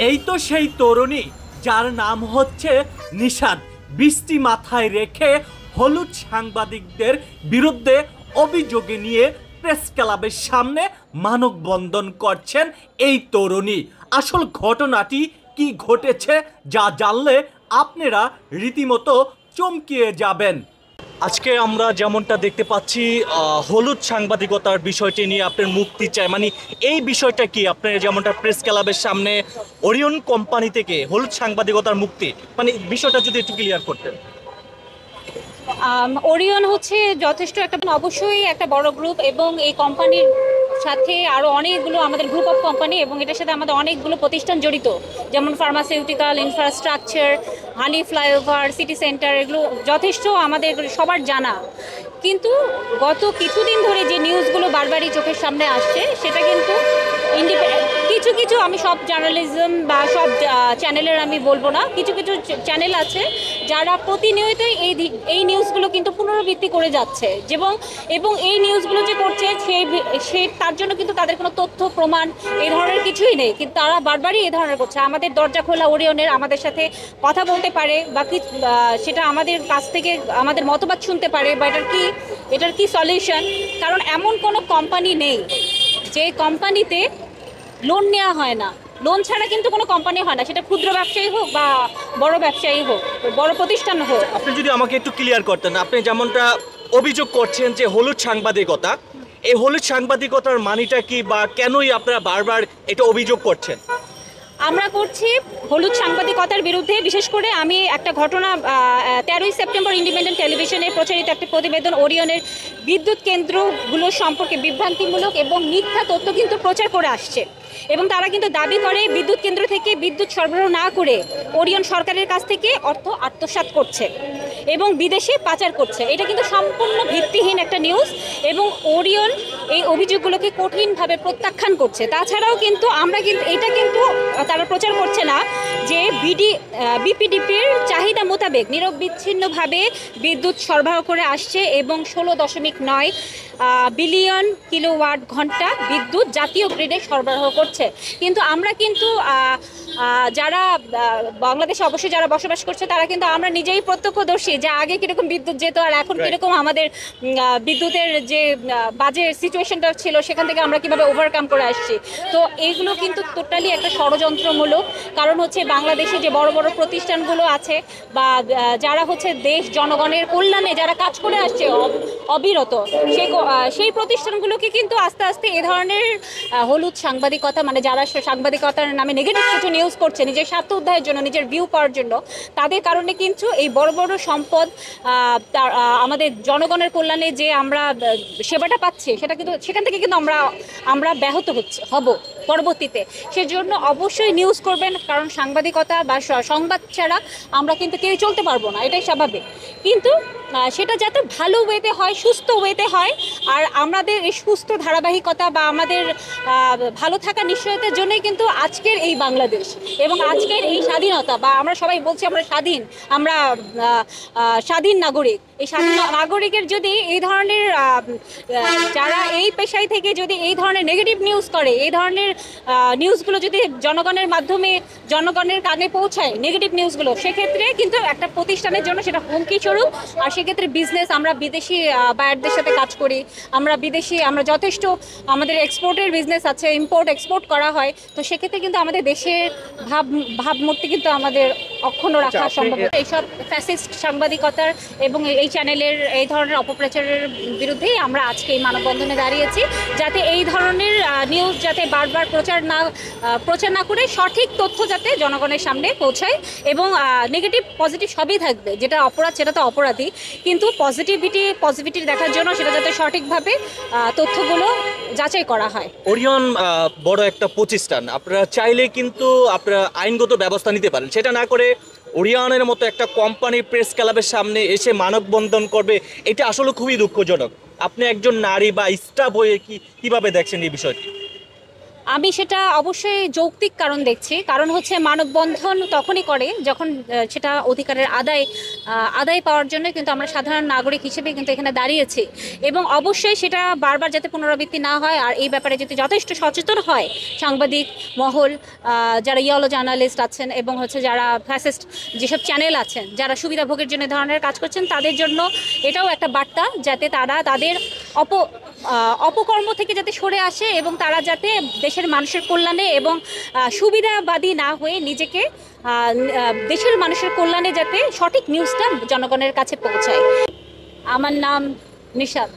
এই তো সেই তরুণী যার নাম হচ্ছে নিশাদ। বৃষ্টি মাথায় রেখে হলুদ সাংবাদিকদের বিরুদ্ধে অভিযোগে নিয়ে প্রেস ক্লাবের সামনে মানববন্ধন করছেন এই তরুণী। আসল ঘটনাটি কি ঘটেছে যা জানলে আপনারা রীতিমতো চমকিয়ে যাবেন। আজকে আমরা যেমনটা দেখতে পাচ্ছি হলুদ সাংবাদিকতার বিষয়টি নিয়ে আপনার মুক্তি চাই, মানে এই বিষয়টা কি? আপনার যেমনটা প্রেস ক্লাবের সামনে ওরিয়ন কোম্পানি থেকে হলুদ সাংবাদিকতার মুক্তি, মানে বিষয়টা যদি একটু ক্লিয়ার করতেন। ওরিয়ন হচ্ছে যথেষ্ট একটা অবশ্যই একটা বড় গ্রুপ এবং এই কোম্পানির সাথে আরও অনেকগুলো আমাদের গ্রুপ অফ কোম্পানি এবং এটার সাথে আমাদের অনেকগুলো প্রতিষ্ঠান জড়িত, যেমন ফার্মাসিউটিক্যাল, ইনফ্রাস্ট্রাকচার, হানি ফ্লাইওভার, সিটি সেন্টার, এগুলো যথেষ্ট আমাদের সবার জানা। কিন্তু গত কিছুদিন ধরে যে নিউজগুলো বারবারই চোখের সামনে আসছে সেটা কিন্তু কিছু কিছু, আমি সব জার্নালিজম বা সব চ্যানেলের আমি বলবো না, কিছু কিছু চ্যানেল আছে যারা প্রতিনিয়তই এই নিউজগুলো কিন্তু পুনরাবৃত্তি করে যাচ্ছে এবং এই নিউজগুলো যে করছে সেই তার জন্য কিন্তু তাদের কোনো তথ্য প্রমাণ এই ধরনের কিছুই নেই, কিন্তু তারা বারবারই এই ধরনের করছে। আমাদের দরজা খোলা ওরিয়নের, আমাদের সাথে কথা বলতে পারে বা সেটা আমাদের কাছ থেকে আমাদের মতবাদ শুনতে পারে বা এটার কি সলিউশন। কারণ এমন কোনো কোম্পানি নেই যে কোম্পানিতে লোন নেওয়া হয় না। লোন ছাড়া কিন্তু কোনো কোম্পানি হয় না, সেটা ক্ষুদ্র ব্যবসায়ী হোক বা বড় ব্যবসায়ী হোক, বড় প্রতিষ্ঠান হোক। আপনি যদি আমাকে একটু ক্লিয়ার করতেন, আপনি যেমনটা অভিযোগ করছেন যে হলুদ সাংবাদিকতা, এই হলুদ সাংবাদিকতার মানেটা কি বা কেনই আপনারা বারবার এটা অভিযোগ করছেন? আমরা করছি হলুদ সাংবাদিকতার বিরুদ্ধে। বিশেষ করে আমি একটা ঘটনা 13ই সেপ্টেম্বর ইন্ডিপেন্ডেন্ট টেলিভিশনে প্রচারিত একটা প্রতিবেদন ওরিয়নের বিদ্যুৎ কেন্দ্রগুলো সম্পর্কে বিভ্রান্তিমূলক এবং মিথ্যা তথ্য কিন্তু প্রচার করে আসছে এবং তারা কিন্তু দাবি করে বিদ্যুৎ কেন্দ্র থেকে বিদ্যুৎ সরবরাহ না করে ওরিয়ন সরকারের কাছ থেকে অর্থ আত্মসাৎ করছে এবং বিদেশে পাচার করছে। এটা কিন্তু সম্পূর্ণ ভিত্তিহীন একটা নিউজ এবং ওরিয়ন এই অভিযোগগুলোকে কঠিনভাবে প্রত্যাখ্যান করছে। তাছাড়াও কিন্তু এটা কিন্তু তারা প্রচার করছে না যে বিপিডিপির চাহিদা মোতাবেক নিরবিচ্ছিন্নভাবে বিদ্যুৎ সরবরাহ করে আসছে এবং 16.9 বিলিয়ন কিলোওয়াট ঘন্টা বিদ্যুৎ জাতীয় গ্রিডে সরবরাহ করছে। কিন্তু আমরা কিন্তু যারা বাংলাদেশে অবশ্যই যারা বসবাস করছে তারা কিন্তু আমরা নিজেই প্রত্যক্ষদর্শী যে আগে কীরকম বিদ্যুৎ যেত আর এখন কীরকম আমাদের বিদ্যুতের যে বাজে সিচুয়েশনটা ছিল সেখান থেকে আমরা কীভাবে ওভারকাম করে আসছি। তো এইগুলো কিন্তু টোটালি একটা ষড়যন্ত্রমূলক। কারণ হচ্ছে বাংলাদেশে যে বড় বড় প্রতিষ্ঠানগুলো আছে বা যারা হচ্ছে দেশ জনগণের কল্যাণে যারা কাজ করে আসছে অবিরত, সেই প্রতিষ্ঠানগুলোকে কিন্তু আস্তে আস্তে এ ধরনের হলুদ সাংবাদিকতা, মানে যারা সাংবাদিকতার নামে নেগেটিভ কিছু নিউজ করছে নিজের স্বার্থ উদ্ধারের জন্য, নিজের ভিউ পাওয়ার জন্য, তাদের কারণে কিন্তু এই বড় বড় সম্পদ আমাদের জনগণের কল্যাণে যে আমরা সেবাটা পাচ্ছি সেটা কিন্তু সেখান থেকে কিন্তু আমরা ব্যাহত হব পরবর্তীতে। সেজন্য অবশ্যই নিউজ করবেন, কারণ সাংবাদিকতা বা সংবাদ ছাড়া আমরা কিন্তু কেউ চলতে পারবো না, এটাই স্বাভাবিক। কিন্তু সেটা যাতে ভালো ওয়েতে হয়, সুস্থ ওয়েতে হয়, আর আমাদের এই সুস্থ ধারাবাহিকতা বা আমাদের ভালো থাকা নিশ্চয়তার জন্যই কিন্তু আজকের এই বাংলাদেশ এবং আজকের এই স্বাধীনতা, বা আমরা সবাই বলছি আমরা স্বাধীন, আমরা স্বাধীন নাগরিক। এই স্বাধীন নাগরিকের যদি এই ধরনের যারা এই পেশায় থেকে যদি এই ধরনের নেগেটিভ নিউজ করে, এই ধরনের নিউজগুলো যদি জনগণের মাধ্যমে জনগণের কানে পৌঁছায় নেগেটিভ নিউজগুলো, সেক্ষেত্রে কিন্তু একটা প্রতিষ্ঠানের জন্য সেটা হুমকি স্বরূপ। আর সেক্ষেত্রে বিজনেস, আমরা বিদেশি বায়ারদের সাথে কাজ করি, আমরা যথেষ্ট আমাদের এক্সপোর্টের বিজনেস আছে, ইম্পোর্ট এক্সপোর্ট করা হয়। তো সেক্ষেত্রে কিন্তু আমাদের দেশের ভাবমূর্তি কিন্তু আমাদের অক্ষুণ্ণ রাখা সম্ভব। এইসব ফ্যাসিস্ট সাংবাদিকতার এবং এই চ্যানেলের এই ধরনের অপপ্রচারের বিরুদ্ধেই আমরা আজকে এই মানববন্ধনে দাঁড়িয়েছি, যাতে এই ধরনের নিউজ যাতে বারবার প্রচার না করে সঠিক তথ্য যাতে জনগণের সামনে পৌঁছায় এবং নেগেটিভ পজিটিভ সবই থাকবে। যেটা অপরাধ সেটা তো অপরাধী, কিন্তু পজিটিভিটি দেখার জন্য সেটা যাতে সঠিকভাবে তথ্যগুলো যাচাই করা হয়। ওরিয়ন বড় একটা প্রতিষ্ঠান, আপনারা চাইলে কিন্তু আপনারা আইনগত ব্যবস্থা নিতে পারেন। সেটা না করে ওরিয়নের মতো একটা কোম্পানি প্রেস ক্লাবের সামনে এসে মানববন্ধন করবে, এটা আসলে খুবই দুঃখজনক। আপনি একজন নারী বা স্টাফ হয়ে কিভাবে দেখছেন এই বিষয়টি? আমি সেটা অবশ্যই যৌক্তিক কারণ দেখছি। কারণ হচ্ছে মানববন্ধন তখনই করে যখন সেটা অধিকারের আদায় পাওয়ার জন্য কিন্তু আমরা সাধারণ নাগরিক হিসেবে কিন্তু এখানে দাঁড়িয়েছি, এবং অবশ্যই সেটা বারবার যাতে পুনরাবৃত্তি না হয় আর এই ব্যাপারে যাতে যথেষ্ট সচেতন হয় সাংবাদিক মহল, যারা ইয়েলো জার্নালিস্ট আছেন এবং হচ্ছে যারা ফ্যাসিস্ট যেসব চ্যানেল আছেন যারা সুবিধাভোগের জন্য ধরনের কাজ করছেন, তাদের জন্য এটাও একটা বার্তা যাতে তারা তাদের অপকর্ম থেকে যাতে সরে আসে এবং তারা যাতে দেশের মানুষের কল্যাণে এবং সুবিধাবাদী না হয়ে নিজেকে দেশের মানুষের কল্যাণে যাতে সঠিক নিউজটা জনগণের কাছে পৌঁছায়। আমার নাম নিশাত।